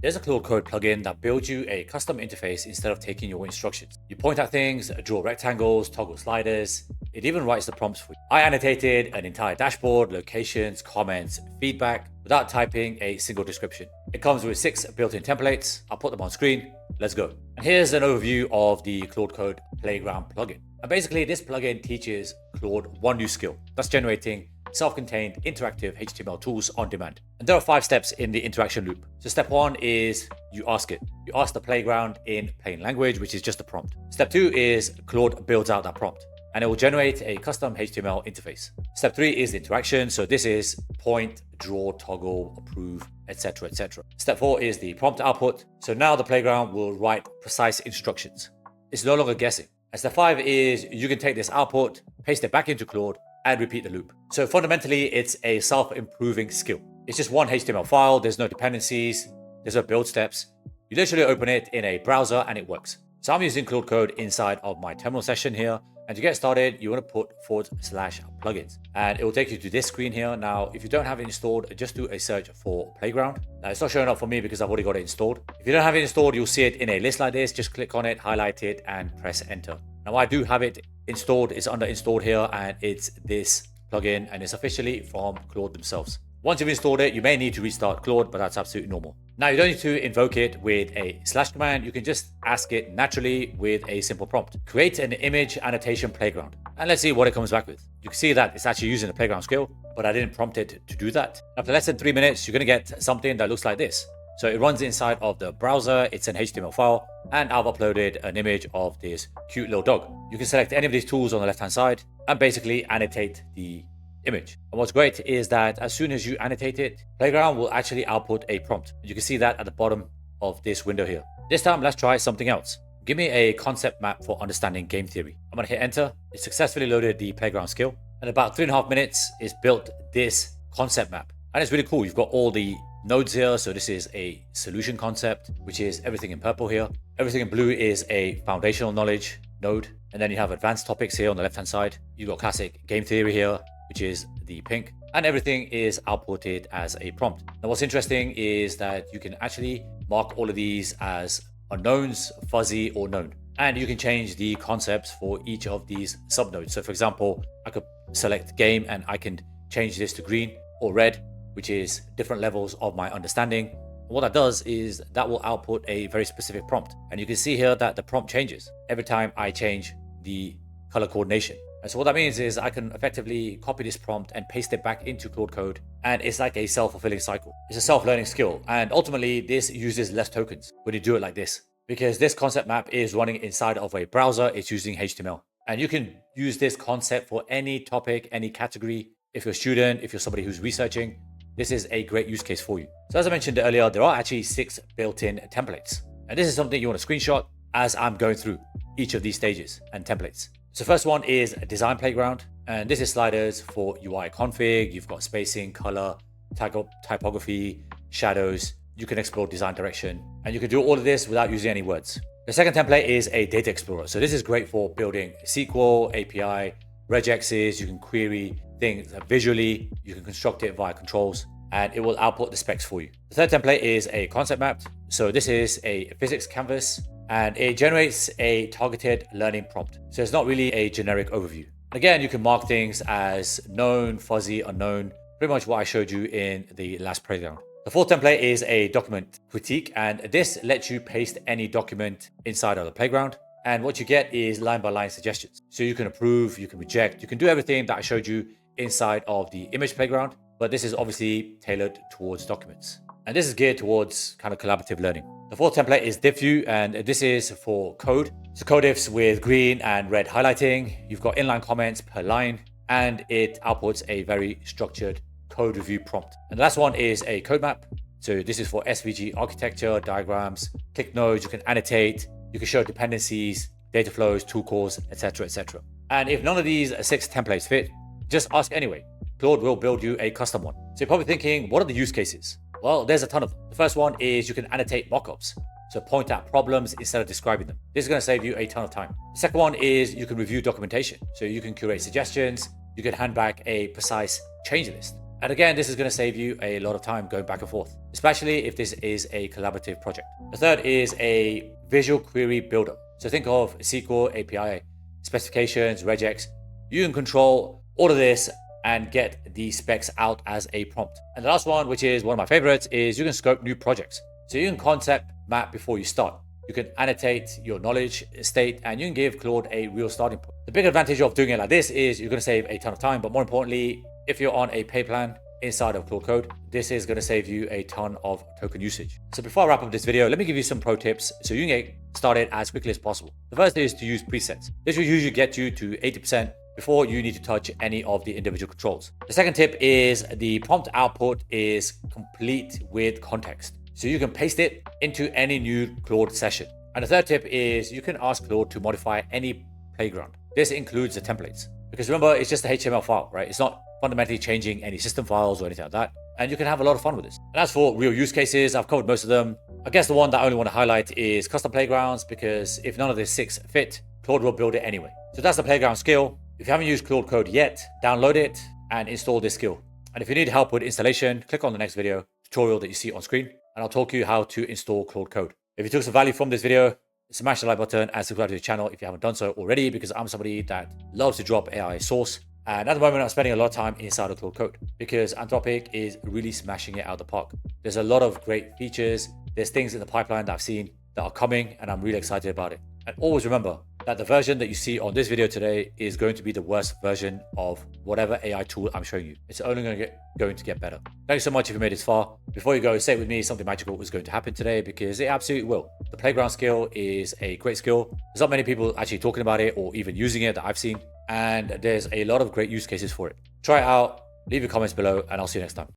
There's a Claude Code plugin that builds you a custom interface instead of taking your instructions. You point at things, draw rectangles, toggle sliders. It even writes the prompts for you. I annotated an entire dashboard, locations, comments, feedback without typing a single description. It comes with 6 built-in templates. I'll put them on screen. Let's go. And here's an overview of the Claude Code Playground plugin. And basically, this plugin teaches Claude one new skill. That's generating self-contained interactive HTML tools on demand. And there are 5 steps in the interaction loop. So step 1 is you ask it. You ask the playground in plain language, which is just a prompt. Step 2 is Claude builds out that prompt and it will generate a custom HTML interface. Step 3 is the interaction. So this is point, draw, toggle, approve, etc., etc. Step 4 is the prompt output. So now the playground will write precise instructions. It's no longer guessing. And step 5 is you can take this output, paste it back into Claude, and repeat the loop. So fundamentally, it's a self-improving skill. It's just one HTML file. There's no dependencies. There's no build steps. You literally open it in a browser and it works. So I'm using Claude Code inside of my terminal session here. And to get started, you want to put /plugins. And it will take you to this screen here. Now, if you don't have it installed, just do a search for Playground. Now, it's not showing up for me because I've already got it installed. If you don't have it installed, you'll see it in a list like this. Just click on it, highlight it, and press enter. Now, I do have it installed. It's under installed here, and it's this plugin, and it's officially from Claude themselves. Once you've installed it, you may need to restart Claude, but that's absolutely normal. Now, you don't need to invoke it with a / command. You can just ask it naturally with a simple prompt. Create an image annotation playground. And let's see what it comes back with. You can see that it's actually using the playground skill, but I didn't prompt it to do that. After less than 3 minutes, you're going to get something that looks like this. So it runs inside of the browser. It's an HTML file, and I've uploaded an image of this cute little dog. You can select any of these tools on the left-hand side and basically annotate the image. And what's great is that as soon as you annotate it, Playground will actually output a prompt. You can see that at the bottom of this window here. This time, let's try something else. Give me a concept map for understanding game theory. I'm gonna hit enter. It successfully loaded the Playground skill. In about 3.5 minutes, it's built this concept map. And it's really cool. You've got all the nodes here. So this is a solution concept, which is everything in purple here. Everything in blue is a foundational knowledge node. And then you have advanced topics here on the left-hand side. You've got classic game theory here, which is the pink, and everything is outputted as a prompt. Now, what's interesting is that you can actually mark all of these as unknowns, fuzzy, or known. And you can change the concepts for each of these subnodes. So for example, I could select game and I can change this to green or red, which is different levels of my understanding. What that does is that will output a very specific prompt. And you can see here that the prompt changes every time I change the color coordination. And so what that means is I can effectively copy this prompt and paste it back into Claude Code. And it's like a self-fulfilling cycle. It's a self-learning skill. And ultimately, this uses less tokens when you do it like this. Because this concept map is running inside of a browser. It's using HTML. And you can use this concept for any topic, any category. If you're a student, if you're somebody who's researching, this is a great use case for you. So as I mentioned earlier, there are actually 6 built-in templates. And this is something you want to screenshot as I'm going through each of these stages and templates. So first one is a design playground, and this is sliders for UI config. You've got spacing, color, typography, shadows. You can explore design direction, and you can do all of this without using any words. The second template is a data explorer. So this is great for building SQL, API, regexes. You can query things visually. You can construct it via controls, and it will output the specs for you. The third template is a concept map. So this is a physics canvas, and it generates a targeted learning prompt. So it's not really a generic overview. Again, you can mark things as known, fuzzy, unknown, pretty much what I showed you in the last playground. The fourth template is a document critique, and this lets you paste any document inside of the playground. And what you get is line-by-line suggestions. So you can approve, you can reject, you can do everything that I showed you inside of the image playground, but this is obviously tailored towards documents. And this is geared towards kind of collaborative learning. The fourth template is div view, and this is for code. So code diffs with green and red highlighting. You've got inline comments per line, and it outputs a very structured code review prompt. And the last one is a code map. So this is for SVG architecture, diagrams, click nodes. You can annotate, you can show dependencies, data flows, tool calls, etc., etc. And if none of these 6 templates fit, just ask anyway. Claude will build you a custom one. So you're probably thinking, what are the use cases? Well, there's a ton of them. The first one is you can annotate mockups. So point out problems instead of describing them. This is going to save you a ton of time. The second one is you can review documentation. So you can curate suggestions. You can hand back a precise change list. And again, this is going to save you a lot of time going back and forth, especially if this is a collaborative project. The third is a visual query builder. So think of SQL API, specifications, regex. You can control all of this and get the specs out as a prompt. And the last one, which is one of my favorites, is you can scope new projects. So you can concept map before you start. You can annotate your knowledge state, and you can give Claude a real starting point. The big advantage of doing it like this is you're going to save a ton of time, but more importantly, if you're on a pay plan inside of Claude Code, this is going to save you a ton of token usage. So before I wrap up this video, let me give you some pro tips so you can get started as quickly as possible. The first is to use presets. This will usually get you to 80% before you need to touch any of the individual controls. The second tip is the prompt output is complete with context. So you can paste it into any new Claude session. And the third tip is you can ask Claude to modify any playground. This includes the templates. Because remember, it's just a HTML file, right? It's not fundamentally changing any system files or anything like that. And you can have a lot of fun with this. And as for real use cases, I've covered most of them. I guess the one that I only want to highlight is custom playgrounds, because if none of the 6 fit, Claude will build it anyway. So that's the playground skill. If you haven't used Claude Code yet, download it and install this skill. And if you need help with installation, click on the next video tutorial that you see on screen, and I'll talk you how to install Claude Code. If you took some value from this video, smash the like button and subscribe to the channel if you haven't done so already, because I'm somebody that loves to drop AI source. And at the moment, I'm spending a lot of time inside of Claude Code because Anthropic is really smashing it out the park. There's a lot of great features. There's things in the pipeline that I've seen that are coming, and I'm really excited about it. And always remember that the version that you see on this video today is going to be the worst version of whatever AI tool I'm showing you. It's only going to get better. Thank you so much if you made it this far. Before you go, say it with me, something magical is going to happen today, because it absolutely will. The playground skill is a great skill. There's not many people actually talking about it or even using it that I've seen. And there's a lot of great use cases for it. Try it out, leave your comments below, and I'll see you next time.